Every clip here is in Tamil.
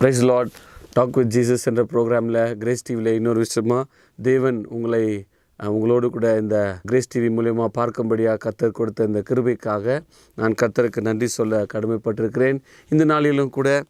Price Lord. Talk with Jesus என்ற ப்ரோக்ராமில் கிரேஸ் டிவியில் இன்னொரு விஷயமாக தேவன் உங்களோடு கூட இந்த கிரேஸ் டிவி மூலயமா பார்க்கும்படியாக கர்த்தர் கொடுத்த இந்த கிருபைக்காக நான் கர்த்தருக்கு நன்றி சொல்ல கடமைப்பட்டிருக்கிறேன். இந்த நாளிலும் கூட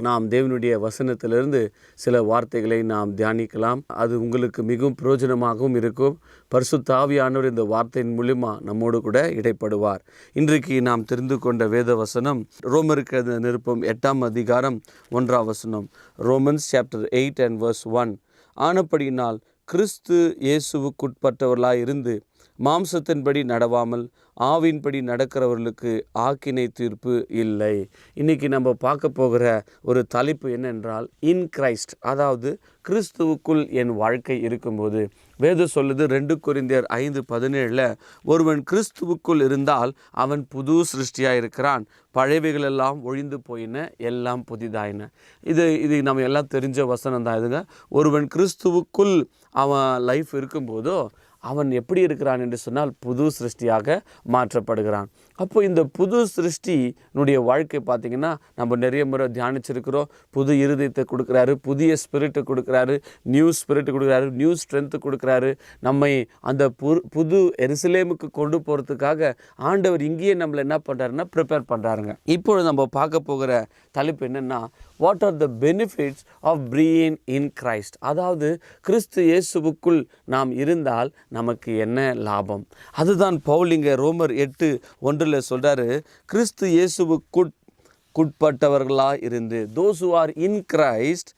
நாம் தேவனுடைய வசனத்திலிருந்து சில வார்த்தைகளை நாம் தியானிக்கலாம். அது உங்களுக்கு மிகவும் பிரயோஜனமாகவும் இருக்கும். பரிசுத்த ஆவியானவர் இந்த வார்த்தையின் மூலமா நம்மோடு கூட இடைப்படுவார். இன்றைக்கு நாம் தெரிந்து கொண்ட வேத வசனம் ரோமருக்கு நிருபம் 8ஆம் அதிகாரம் 1ஆம் வசனம். Romans chapter 8 and verse 1. ஆனபடியினால் கிறிஸ்து இயேசுவுக்குட்பட்டவர்களாய் இருந்து மாம்சத்தின்படி நடவாமல் ஆவின்படி நடக்கிறவர்களுக்கு ஆக்கினை தீர்ப்பு இல்லை. இன்றைக்கி நம்ம பார்க்க போகிற ஒரு தலைப்பு என்னென்றால் இன் கிரைஸ்ட், அதாவது கிறிஸ்துவுக்குள் என் வாழ்க்கை இருக்கும்போது. வேதம் சொல்லுது 2 கொரிந்தியர் 5:17 ஒருவன் கிறிஸ்துவுக்குள் இருந்தால் அவன் புது சிருஷ்டியாக இருக்கிறான், பழையவைகளெல்லாம் ஒழிந்து போயின, எல்லாம் புதிதாயின. இது நம்ம எல்லாம் தெரிஞ்ச வசனம் தான். இதுங்க, ஒருவன் கிறிஸ்துவுக்குள் அவன் லைஃப் இருக்கும்போதோ அவன் எப்படி இருக்கிறான் என்று சொன்னால் புது சிருஷ்டியாக மாற்றப்படுகிறான். அப்போ இந்த புது சிருஷ்டினுடைய வாழ்க்கை பார்த்திங்கன்னா நம்ம நிறைய முறை தியானிச்சிருக்கிறோம். புது இருதயத்தை கொடுக்குறாரு, புதிய ஸ்பிரிட்டை கொடுக்குறாரு, நியூ ஸ்பிரிட்டு கொடுக்குறாரு, நியூ ஸ்ட்ரென்த்து கொடுக்குறாரு. நம்மை அந்த புது எருசலேமுக்கு கொண்டு போகிறதுக்காக ஆண்டவர் இங்கேயே நம்மளை என்ன பண்ணுறாருன்னா ப்ரிப்பேர் பண்ணுறாருங்க. இப்பொழுது நம்ம பார்க்க போகிற தலைப்பு என்னென்னா, what are the benefits of being in Christ, அதாவது கிறிஸ்து இயேசுவுக்குள் நாம் இருந்தால் நமக்கு என்ன லாபம். அதுதான் பவுல் இங்கே ரோமர் 8:1 சொல்கிறாரு, கிறிஸ்து இயேசுவுக்குட்பட்டவர்களாக இருந்து, those who are in Christ,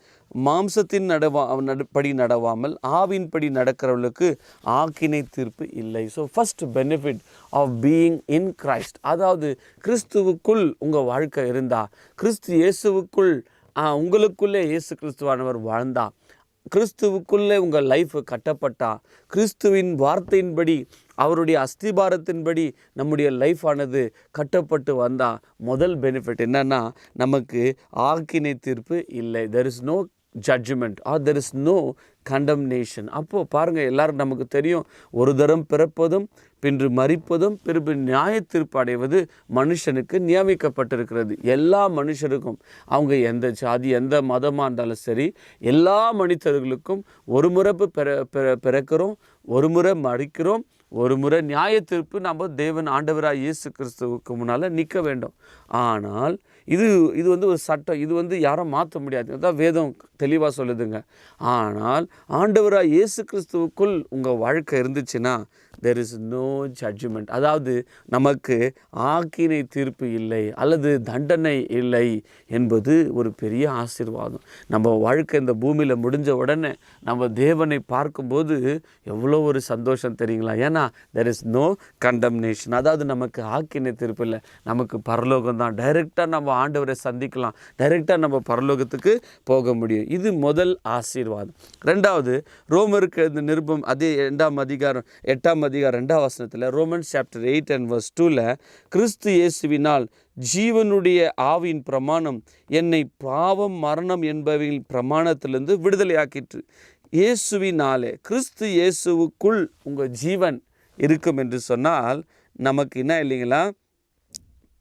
மாம்சத்தின் படி நடவாமல் ஆவின்படி நடக்கிறவர்களுக்கு ஆக்கினை தீர்ப்பு இல்லை. So first benefit of being in Christ, அதாவது கிறிஸ்துவுக்குள் உங்கள் வாழ்க்கை இருந்தால், கிறிஸ்து இயேசுவுக்குள் உங்களுக்குள்ளே இயேசு கிறிஸ்துவானவர் வாழ்ந்தா, கிறிஸ்துவுக்குள்ளே உங்கள் லைஃப் கட்டப்பட்டா, கிறிஸ்துவின் வார்த்தையின்படி அவருடைய அஸ்திபாரத்தின்படி நம்முடைய லைஃப் ஆனது கட்டப்பட்டு வந்தால் முதல் பெனிஃபிட் என்னன்னா, நமக்கு ஆக்கினை தீர்ப்பு இல்லை. There is no judgement or there is no condemnation. அப்போது பாருங்கள், எல்லாரும் நமக்கு தெரியும், ஒரு தரம் பிறப்பதும் பின்று மரிப்பதும் பிறகு நியாய தீர்ப்பு அடைவது மனுஷனுக்கு நியமிக்கப்பட்டிருக்கிறது. எல்லா மனுஷருக்கும், அவங்க எந்த ஜாதி எந்த மதமாக இருந்தாலும் சரி, எல்லா மனிதர்களுக்கும் ஒரு முறை பிறக்கிறோம், ஒரு முறை மரிக்கிறோம், ஒரு முறை நியாய தீர்ப்பு நம்ம தேவன் ஆண்டவராக இயேசு கிறிஸ்துவுக்கு முன்னால் நிற்க வேண்டும். ஆனால் இது ஒரு சட்டம், இது யாரும் மாற்ற முடியாது. அதான் வேதம் தெளிவாக சொல்லுதுங்க. ஆனால் ஆண்டவராக இயேசு கிறிஸ்துவுக்குள் உங்கள் வாழ்க்கை இருந்துச்சுன்னா there is no judgment, அதாவது நமக்கு ஆக்கினை தீர்ப்பு இல்லை அல்லது தண்டனை இல்லை என்பது ஒரு பெரிய ஆசீர்வாதம். நம்ம வாழ்க்கை இந்த பூமியில் முடிஞ்ச உடனே நம்ம தேவனை பார்க்கும்போது எவ்வளோ ஒரு சந்தோஷம் தெரியுங்களா. ஏன்னா there is no condemnation, அதாவது நமக்கு ஆக்கினை தீர்ப்பு இல்லை, நமக்கு பரலோகம் தான். டைரெக்டாக நம்ம ஆண்டவரை சந்திக்கலாம், டைரெக்டாக நம்ம பரலோகத்துக்கு போக முடியும். இது முதல் ஆசீர்வாதம். ரெண்டாவது, ரோமருக்கு இந்த நிருபம் அதே 8ஆம் அதிகாரம் 2ஆம் வசனத்தில், ரோமன்ஸ் சாப்டர் 8 and verse 2 கிறிஸ்து இயேசுவினால் ஜீவனுடைய ஆவியின் பிரமாணம் என்னை பாவம் மரணம் என்பவையின் பிரமாணத்திலிருந்து விடுதலையாக்கிற்று. இயேசுவினாலே, கிறிஸ்து இயேசுவுக்குள் உங்கள் ஜீவன் இருக்கும் என்று சொன்னால் நமக்கு என்ன இல்லைங்களா,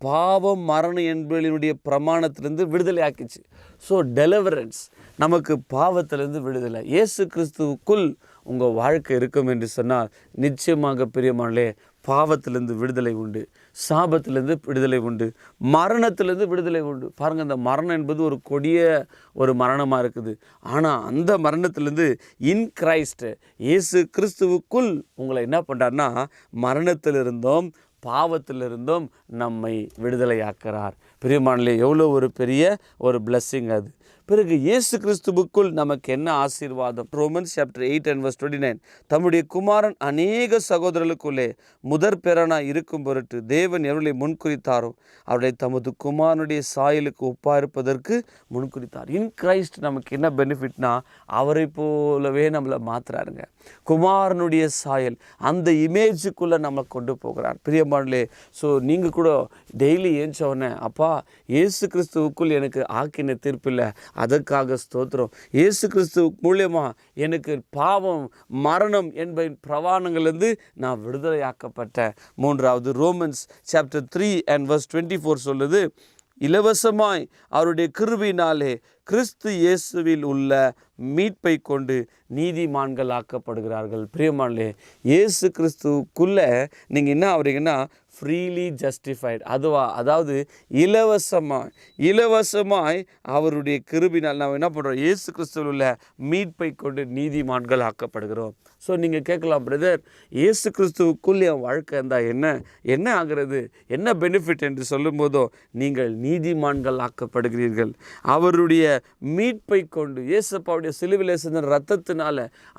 பாவம் மரணம் என்பவனுடைய பிரமாணத்திலிருந்து விடுதலை ஆக்கிச்சு. ஸோ டெலிவரன்ஸ், நமக்கு பாவத்திலிருந்து விடுதலை. இயேசு கிறிஸ்துவுக்குள் உங்கள் வாழ்க்கை இருக்கும் என்று சொன்னால் நிச்சயமாக பிரியமானே பாவத்திலிருந்து விடுதலை உண்டு, சாபத்திலிருந்து விடுதலை உண்டு, மரணத்திலிருந்து விடுதலை உண்டு. பாருங்கள், அந்த மரணம் என்பது ஒரு கொடிய ஒரு மரணமாக இருக்குது. ஆனால் அந்த மரணத்திலிருந்து இன் கிரைஸ்ட், இயேசு கிறிஸ்துவுக்குள் உங்களை என்ன பண்ணுறாருன்னா மரணத்திலிருந்தோம் பாவத்திலிருந்தும் நம்மை விடுதலையாக்குறார். பிரியமானே, எவ்வளோ ஒரு பெரிய ஒரு பிளஸ்ஸிங் அது. பிறகு இயேசு கிறிஸ்துவுக்குள் நமக்கு என்ன ஆசீர்வாதம். ரோமன்ஸ் சாப்டர் 8 and verse 29 தம்முடைய குமாரன் அநேக சகோதரர்களுக்குள்ளே முதற் பேரனாய் இருக்கும் பொருட்டு தேவன் எவர்களை முன்குறித்தாரோ அவருடைய தமது குமாரனுடைய சாயலுக்கு ஒப்பாக இருப்பதற்கு முன்குறித்தார். இன் கிரைஸ்ட் நமக்கு என்ன பெனிஃபிட்னா, அவரை போலவே நம்மளை மாற்றுறாருங்க. குமாரனுடைய சாயல், அந்த இமேஜுக்குள்ளே நம்மளை கொண்டு போகிறார். பிரியமானே, ஸோ நீங்கள் கூட டெய்லி ஏஞ்சோடனே, அப்பா இயேசு கிறிஸ்துவுக்குள் எனக்கு ஆக்கின தீர்ப்பில்லை, அதற்காக ஸ்தோத்திரம். இயேசு கிறிஸ்து மூலியமா எனக்கு பாவம் மரணம் என்பதின் பிரமாணங்களிலிருந்து நான் விடுதலையாக்கப்பட்ட. மூன்றாவது, ரோமன்ஸ் சாப்டர் 3 and verse 24 சொல்லுது, இலவசமாய் அவருடைய கிருபையினாலே கிறிஸ்து இயேசுவில் உள்ள மீட்பை கொண்டு நீதிமான்கள் ஆக்கப்படுகிறார்கள். பிரியமானே, இயேசு கிறிஸ்துக்குள்ளே நீங்கள் என்ன ஆகிறீங்கன்னா ஃப்ரீலி ஜஸ்டிஃபைடு. அதாவது இலவசமாய் அவருடைய கிருபினால் நாம் என்ன பண்ணுறோம்? இயேசு கிறிஸ்துவில் உள்ள மீட்பை கொண்டு நீதிமான்கள் ஆக்கப்படுகிறோம். ஸோ நீங்கள் கேட்கலாம், பிரதர், இயேசு கிறிஸ்துவுக்குள் என் வாழ்க்கை இருந்தால் என்ன ஆகிறது, என்ன பெனிஃபிட் என்று சொல்லும் போதோ நீங்கள் நீதிமான்கள் ஆக்கப்படுகிறீர்கள். அவருடைய மீட்பை கொண்டு இயேசுப்பாவுடைய சிலுவிலே சிந்தின ரத்தத்தினால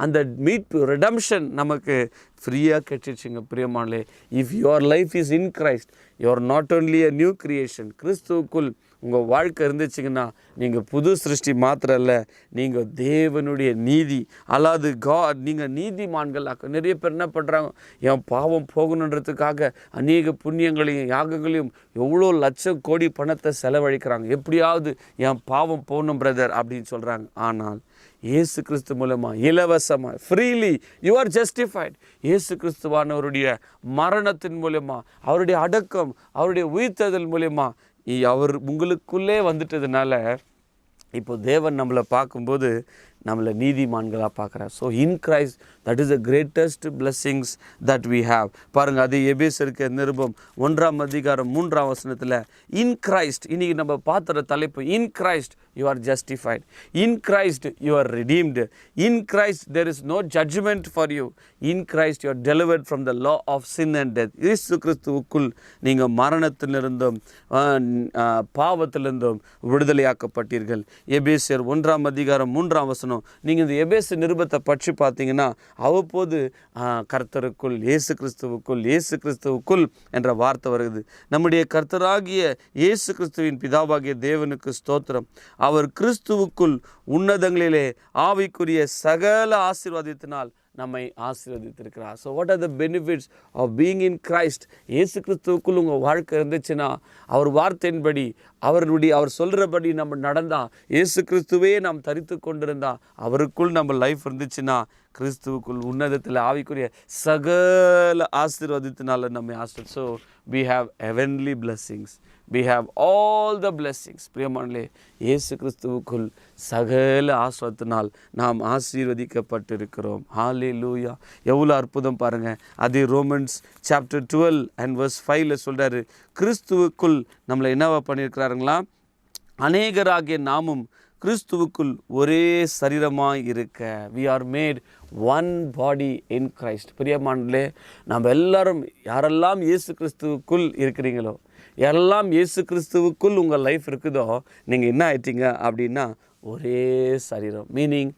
அந்த மீட்பு ரெடம்ஷன் நமக்கு ஃப்ரீயாக கிடைச்சிச்சுங்க. பிரியமானே, if your life is in Christ, you're not only a new creation. கிறிஸ்துவுக்குள் உங்கள் வாழ்க்கை இருந்துச்சுங்கன்னா நீங்கள் புது சிருஷ்டி மாத்திரம் இல்லை, நீங்கள் தேவனுடைய நீதி அல்லாது நீங்கள் நீதிமான்கள். நிறைய பேர் என்ன பண்ணுறாங்க, என் பாவம் போகணுன்றதுக்காக அநேக புண்ணியங்களையும் யாகங்களையும் எவ்வளோ லட்சம் கோடி பணத்தை செலவழிக்கிறாங்க. எப்படியாவது என் பாவம் போகணும் பிரதர் அப்படின்னு சொல்கிறாங்க. ஆனால் இயேசு கிறிஸ்து மூலமாக இலவசமாக ஃப்ரீலி யூ ஆர் ஜஸ்டிஃபைட். இயேசு கிறிஸ்துவானவருடைய மரணத்தின் மூலமாக, அவருடைய அடக்கம், அவருடைய உயிர்த்தெழுதல் மூலமாக அவர் உங்களுக்குள்ளே வந்துட்டதுனால இப்போ தேவன் நம்மளை பார்க்கும்போது நம்மளை நீதிமான்களாக பார்க்குறார். So in Christ, that is the greatest blessings that we have. பாருங்கள், அது எபேசியருக்கு நிருபம் 1:3 இன் கிரைஸ்ட். இன்றைக்கி நம்ம பார்த்துற தலைப்பு in Christ you are justified, in Christ you are redeemed, in Christ there is no judgement for you, in Christ you are delivered from the law of sin and death. இயேசு கிறிஸ்துவுக்குள் நீங்கள் மரணத்திலிருந்தும் பாவத்திலிருந்தும் விடுதலையாக்கப்பட்டீர்கள். எபேசியர் 1:3 நீங்கள் இந்த எபேசு நிருபத்தை பற்றி பார்த்தீங்கன்னா அவ்வப்போது கர்த்தருக்குள் இயேசு கிறிஸ்துவுக்குள் என்ற வார்த்தை வருது. நம்முடைய கர்த்தராகிய இயேசு கிறிஸ்துவின் பிதாவாகிய தேவனுக்கு ஸ்தோத்திரம். அவர் கிறிஸ்துவுக்குள் உன்னதங்களிலே ஆவிக்குரிய சகல ஆசீர்வாதத்தினால் நம்மை ஆசீர்வதித்திருக்கிறார். So what are the benefits of being in Christ? இயேசு கிறிஸ்துவுக்குள் உங்கள் வாழ்க்கை இருந்துச்சுன்னா, அவர் வார்த்தையின்படி அவர் சொல்கிறபடி நம்ம நடந்தால், இயேசு கிறிஸ்துவே நாம் தரித்து கொண்டிருந்தால், அவருக்குள் நம்ம லைஃப் இருந்துச்சுன்னா, கிறிஸ்துவுக்குள் உன்னதத்தில் ஆவிக்குரிய சகல ஆசீர்வாதத்தினால நம்மை so we have heavenly blessings, we have all the blessings. பிரியமானே, இயேசு கிறிஸ்துவுக்குள் சகல ஆசீர்வாதத்தினால் நாம் ஆசீர்வதிக்கப்பட்டிருக்கிறோம். ஹல்லேலூயா! எவ்வளோ அற்புதம் பாருங்கள். அது ரோமன்ஸ் சாப்டர் 12:5 சொல்கிறாரு, கிறிஸ்துவுக்குள் நம்மளை என்னவா பண்ணியிருக்கிறாருங்களா? அநேகராகிய நாமும் கிறிஸ்துவுக்குள் ஒரே சரீரமாக இருக்க. we are made one body in Christ. பிரியமானே, நம்ம எல்லாரும் யாரெல்லாம் இயேசு கிறிஸ்துவுக்குள் இருக்கிறீங்களோ, யாரெல்லாம் இயேசு கிறிஸ்துவுக்குள் உங்கள் லைஃப் இருக்குதோ, நீங்கள் என்ன ஆயிட்டீங்க அப்படின்னா ஒரே சரீரம். மீனிங்,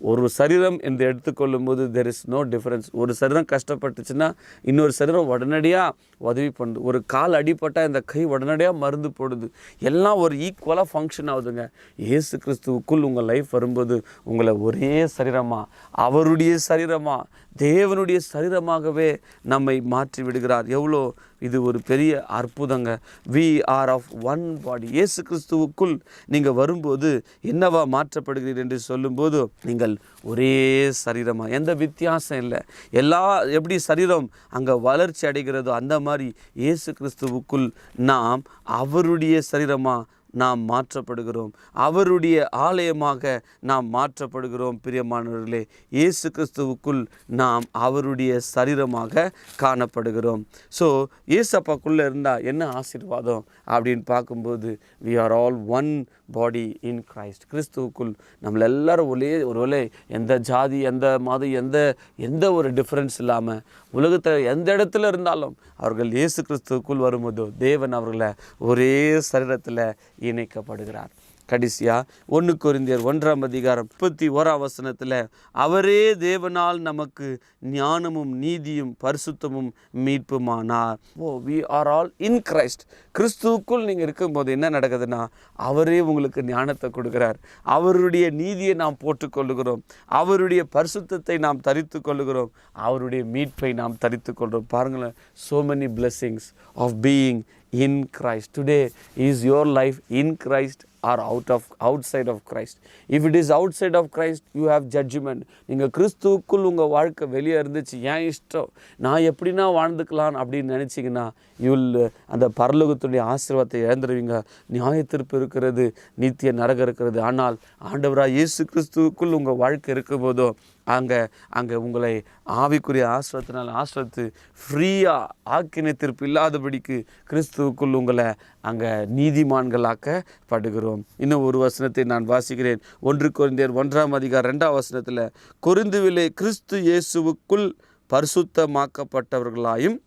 ஒரு சரீரம் என்று எடுத்துக்கொள்ளும் போது தெர் இஸ் நோ டிஃப்ரென்ஸ். ஒரு சரீரம் கஷ்டப்பட்டுச்சுன்னா இன்னொரு சரீரம் உடனடியாக உதவி பண்ணுது. ஒரு கால் அடிப்பட்டால் இந்த கை உடனடியாக மருந்து போடுது. எல்லாம் ஒரு ஈக்குவலாக ஃபங்க்ஷன் ஆகுதுங்க. இயேசு கிறிஸ்துவுக்குள் உங்கள் லைஃப் வரும்போது உங்களை ஒரே சரீரமாக, அவருடைய சரீரமாக, தேவனுடைய சரீரமாகவே நம்மை மாற்றி விடுகிறார். எவ்வளோ இது ஒரு பெரிய அற்புதங்க. we are of one body. இயேசு கிறிஸ்துவுக்குள் நீங்கள் வரும்போது என்னவா மாற்றப்படுகிறீர்கள் என்று சொல்லும்போது நீங்கள் ஒரே சரீரமாக, எந்த வித்தியாசம் இல்லை. எப்படி சரீரம் அங்கே வளர்ச்சி அடைகிறதோ அந்த மாதிரி இயேசு கிறிஸ்துவுக்குள் நாம் அவருடைய சரீரமாக நாம் மாற்றப்படுகிறோம், அவருடைய ஆலயமாக நாம் மாற்றப்படுகிறோம். பிரியமானவர்களே, இயேசு கிறிஸ்துவுக்குள் நாம் அவருடைய சரீரமாக காணப்படுகிறோம். ஸோ இயேசப்பாக்குள்ளே இருந்தால் என்ன ஆசீர்வாதம் அப்படின்னு பார்க்கும்போது we are all one body in Christ. கிறிஸ்துவுக்குள் நம்மள எல்லாரும் ஒரே எந்த ஜாதி, எந்த மதம், எந்த ஒரு டிஃப்ரென்ஸ் இல்லாமல் உலகத்தில் எந்த இடத்துல இருந்தாலும் அவர்கள் இயேசு கிறிஸ்துவுக்குள் வரும்போது தேவன் அவர்களை ஒரே சரீரத்தில் இணைக்கப்படுகிறார். கடைசியாக 1 கொரிந்தியர் 1:31 அவரே தேவனால் நமக்கு ஞானமும் நீதியும் பரிசுத்தமும் மீட்புமானார். we are all in Christ. கிறிஸ்துவுக்குள் நீங்கள் இருக்கும்போது என்ன நடக்குதுன்னா, அவரே உங்களுக்கு ஞானத்தை கொடுக்கிறார், அவருடைய நீதியை நாம் போட்டுக்கொள்ளுகிறோம், அவருடைய பரிசுத்தத்தை நாம் தரித்து கொள்ளுகிறோம், அவருடைய மீட்பை நாம் தரித்து கொள்கிறோம். பாருங்களேன், so many blessings of being in Christ. Today, is your life in Christ or outside of Christ? If it is outside of Christ, you have judgment. நீங்கள் கிறிஸ்துவுக்குள் உங்கள் வாழ்க்கை வெளியே இருந்துச்சு, ஏன் இஷ்டம், நான் எப்படின்னா வாழ்ந்துக்கலாம் அப்படின்னு நினச்சிங்கன்னா, அந்த பரலோகத்துடைய ஆசீர்வாதத்தை இழந்துருவீங்க. நியாய தீர்ப்பு இருக்கிறது, நித்திய நரகம் இருக்கிறது. ஆனால் ஆண்டவராக இயேசு கிறிஸ்துவுக்குள் உங்கள் வாழ்க்கை இருக்கும் போதோ அங்கே உங்களை ஆவிக்குரிய ஆசிரத்து ஃப்ரீயாக ஆக்கினை தீர்ப்பு இல்லாதபடிக்கு கிறிஸ்துவுக்குள் உங்களை அங்கே நீதிமான்களாக்கப்படுகிறோம். இன்னும் ஒரு வசனத்தை நான் வாசிக்கிறேன். 1 கொரிந்தியர் 1:2 கொரிந்துவிலே கிறிஸ்து இயேசுவுக்குள் பரிசுத்தமாக்கப்பட்டவர்களாயும்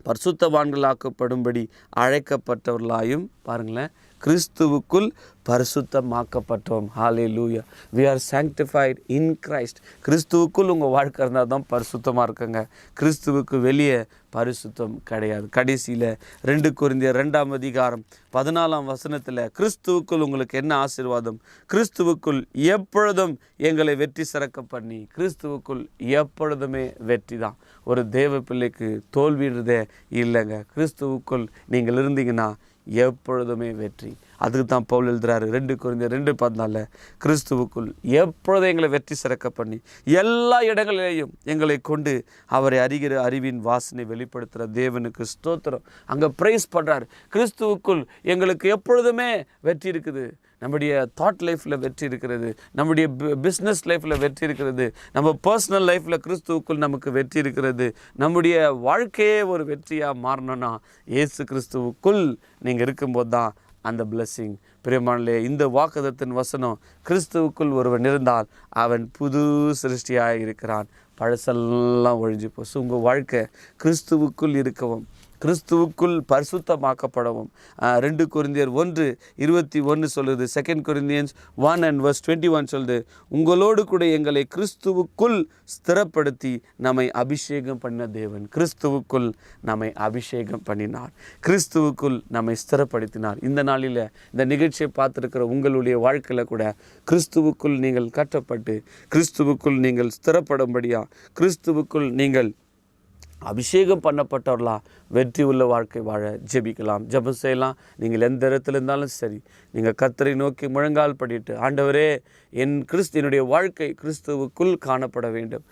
பரிசுத்தவான்களாக்கப்படும்படி அழைக்கப்பட்டவர்களாயும், பாருங்களேன், கிறிஸ்துவுக்குள் பரிசுத்தமாக்கப்பட்டோம். ஹல்லேலூயா. we are sanctified in Christ. கிறிஸ்துவுக்குள் உங்கள் வாழ்க்கை இருந்தால் தான் பரிசுத்தமாக இருக்குங்க. கிறிஸ்துவுக்கு வெளியே பரிசுத்தம் கிடையாது. கடைசியில் 2 கொரிந்தியர் 2:14 கிறிஸ்துவுக்குள் உங்களுக்கு என்ன ஆசீர்வாதம்? கிறிஸ்துவுக்குள் எப்பொழுதும் எங்களை வெற்றி சிறக்க பண்ணி. கிறிஸ்துவுக்குள் எப்பொழுதுமே வெற்றி தான். ஒரு தேவ பிள்ளைக்கு தோல்வின்றதே இல்லைங்க. கிறிஸ்துவுக்குள் நீங்கள் இருந்தீங்கன்னா எப்பொழுதுமே வெற்றி. அதுக்கு தான் பவுல் எழுதுறாரு 2 கொரிந்தியர் 2:14 கிறிஸ்துவுக்குள் எப்பொழுதும் எங்களை வெற்றி சிறக்க பண்ணி எல்லா இடங்களிலேயும் எங்களை கொண்டு அவரை அறிகிற அறிவின் வாசனை வெளிப்படுத்துகிற தேவனுக்கு ஸ்தோத்திரம். அங்கே ப்ரைஸ் பண்ணுறாரு. கிறிஸ்துவுக்குள் எங்களுக்கு எப்பொழுதுமே வெற்றி இருக்குது. நம்முடைய தாட் லைஃப்பில் வெற்றி இருக்கிறது, நம்முடைய பிஸ்னஸ் லைஃப்பில் வெற்றி இருக்கிறது, நம்ம பர்சனல் லைஃப்பில் கிறிஸ்துவுக்குள் நமக்கு வெற்றி இருக்கிறது. நம்முடைய வாழ்க்கையே ஒரு வெற்றியாக மாறணும்னா இயேசு கிறிஸ்துவுக்குள் நீங்கள் இருக்கும்போது தான் அந்த பிளெஸ்ஸிங். பிரியமானே, இந்த வாக்குதத்தின் வசனம், கிறிஸ்துவுக்குள் ஒருவன் இருந்தால் அவன் புது சிருஷ்டியாக இருக்கிறான், பழசெல்லாம் ஒழிஞ்சு போச்சு. உங்கள் வாழ்க்கை கிறிஸ்துவுக்குள் இருக்கவும், கிறிஸ்துவுக்குள் பரிசுத்தமாக்கப்படவும். 2 கொரிந்தியர் 1:21 சொல்லுது. 2 Corinthians 1:21 சொல்லுது, உங்களோடு கூட எங்களை கிறிஸ்துவுக்குள் ஸ்திரப்படுத்தி நம்மை அபிஷேகம் பண்ண தேவன். கிறிஸ்துவுக்குள் நம்மை அபிஷேகம் பண்ணினார், கிறிஸ்துவுக்குள் நம்மை ஸ்திரப்படுத்தினார். இந்த நாளில் இந்த நிகழ்ச்சியை பார்த்துருக்கிற உங்களுடைய வாழ்க்கையில் கூட கிறிஸ்துவுக்குள் நீங்கள் கட்டப்பட்டு, கிறிஸ்துவுக்குள் நீங்கள் ஸ்திரப்படும்படியா, கிறிஸ்துவுக்குள் நீங்கள் அபிஷேகம் பண்ணப்பட்டவர்களா வெற்றி உள்ள வாழ்க்கை வாழ ஜெபிக்கலாம், ஜெபம் செய்யலாம். நீங்கள் எந்த இடத்துல இருந்தாலும் சரி, நீங்கள் கர்த்தரை நோக்கி முழங்கால் படிட்டு, ஆண்டவரே, என்னுடைய வாழ்க்கை கிறிஸ்துவுக்குள் காணப்பட வேண்டும்,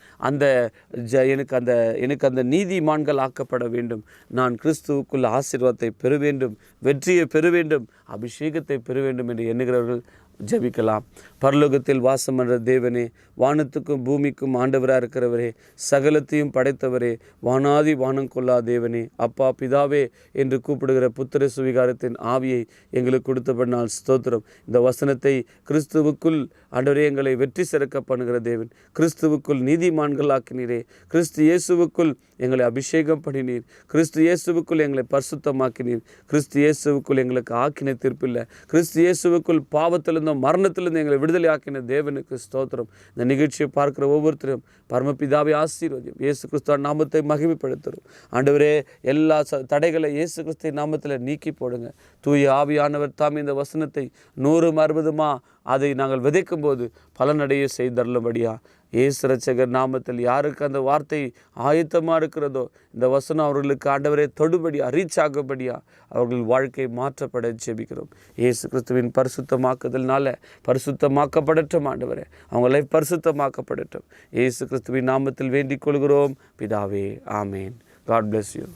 எனக்கு அந்த நீதிமான்கள் ஆக்கப்பட வேண்டும், நான் கிறிஸ்துவுக்குள் ஆசீர்வாதத்தை பெற வேண்டும், வெற்றியை பெற வேண்டும், அபிஷேகத்தை பெற வேண்டும் என்று எண்ணுகிறவர்கள் ஜெபிக்கலாம். பரலோகத்தில் வாசம் என்ற தேவனே, வானத்துக்கும் பூமிக்கும் ஆண்டவராக இருக்கிறவரே, சகலத்தையும் படைத்தவரே, வானாதி வானம் கொள்ளா தேவனே, அப்பா பிதாவே என்று கூப்பிடுகிற புத்திர சுவிகாரத்தின் ஆவியை எங்களுக்கு கொடுத்தபடினால் ஸ்தோத்திரம். இந்த வசனத்தை கிறிஸ்துவுக்குள் ஆண்டவரே எங்களை வெற்றி சிறக்க பண்ணுகிற தேவன், கிறிஸ்துவுக்குள் நீதிமான்கள் ஆக்கினீரே, கிறிஸ்து இயேசுவுக்குள் எங்களை அபிஷேகம் பண்ணினீர், கிறிஸ்து இயேசுவுக்குள் எங்களை பரிசுத்தமாக்கினீர், கிறிஸ்து இயேசுவுக்குள் எங்களுக்கு ஆக்கின தீர்ப்பில்லை, கிறிஸ்து இயேசுவுக்குள் பாவத்திலிருந்தும் மரணத்திலிருந்து எங்களை விடுதலை ஆக்கின தேவனுக்கு ஸ்தோத்திரம். இந்த நிகழ்ச்சியை பார்க்கிற ஒவ்வொருத்தரும் பரமபிதாவை ஆசீர்வதியும், இயேசு கிறிஸ்துவ நாமத்தை மகிமைப்படுத்தும். ஆண்டவரே, எல்லா தடைகளை இயேசு கிறிஸ்து நாமத்தில் நீக்கி போடுங்க. தூய ஆவியானவர் தாம் இந்த வசனத்தை 100-60 அதை நாங்கள் விதைக்கும் போது பலனடைய செய்தருளும்படியா இயேசு இரட்சகர் நாமத்தில் யாருக்கு அந்த வார்த்தை ஆயத்தமாக இருக்கிறதோ, இந்த வசனம் அவர்களுக்கு ஆண்டவரே தொடுபடியா, ரீச் ஆகும்படியா அவர்கள் வாழ்க்கை மாற்றப்பட ஜெபிக்கிறோம். இயேசு கிறிஸ்துவின் பரிசுத்தமாக்குதல்னால பரிசுத்தமாக்கப்படட்டும். ஆண்டவரே, அவங்க லைஃப் பரிசுத்தமாக்கப்படட்டும். இயேசு கிறிஸ்துவின் நாமத்தில் வேண்டிக் கொள்கிறோம் பிதாவே, ஆமேன். God bless you.